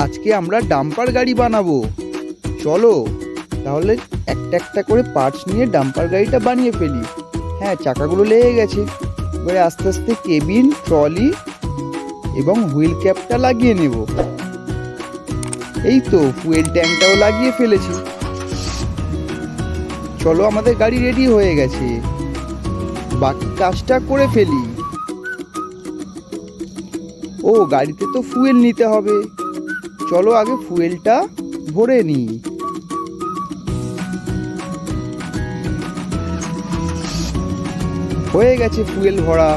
আজকে আমরা ডাম্পার গাড়ি বানাবো। চলো তাহলে একটা একটা করে পার্টস নিয়ে ডাম্পার গাড়িটা বানিয়ে ফেলি। হ্যাঁ, চাকাগুলো লেগে গেছে, এবারে আস্তে আস্তে কেবিন, ট্রলি এবং হুইল ক্যাপটা লাগিয়ে নেব। এই তো ফুয়েল ট্যাঙ্কটাও লাগিয়ে ফেলেছি। চলো, আমাদের গাড়ি রেডি হয়ে গেছে, বাকি কাজটা করে ফেলি। ও, গাড়িতে তো ফুয়েল নিতে হবে, চলো আগে ফুয়েলটা ভরে নিই। হয়ে গেছে ফুয়েল ভরা।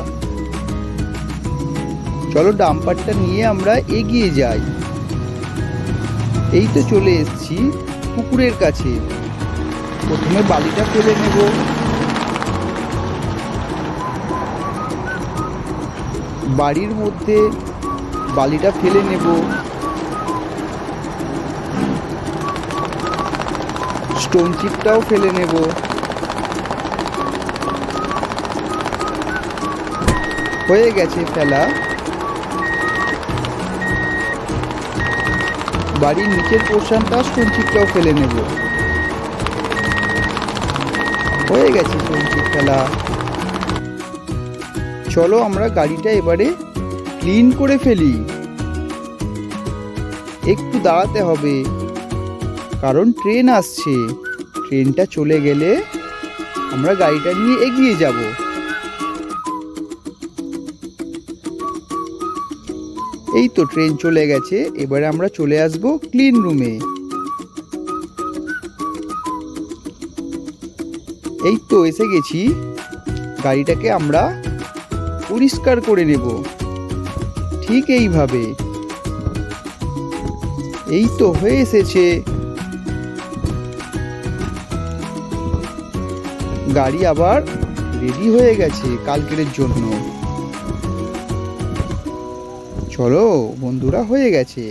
চলো ডাম্পারটা নিয়ে আমরা এগিয়ে যাই। এই তো চলে এসেছি পুকুরের কাছে। প্রথমে বালিটা ফেলে নেব। বাড়ির মধ্যে বালিটা ফেলে নেব। স্টোন চিপটাও ফেলে নেব। হয়ে গেছে ফেলা। বাড়ির নিচের পোর্শনটা স্টোন চিপটাও ফেলে নেব। হয়ে গেছে স্টোন চিপ ফেলা। চলো আমরা গাড়িটা এবারে ক্লিন করে ফেলি। একটু দাঁড়াতে হবে, কারণ ট্রেন আসছে। ট্রেনটা চলে গেলে আমরা গাড়িটা নিয়ে এগিয়ে যাব। এই তো ট্রেন চলে গেছে, এবারে আমরা চলে আসব ক্লিন রুমে। এই তো এসে গেছি। গাড়িটাকে আমরা পরিষ্কার করে নেব ঠিক এইভাবে। এই তো হয়ে এসেছে। গাড়ি আবার রেডি হয়ে গেছে কালকের জন্য। চলো বন্ধুরা, হয়ে গেছে।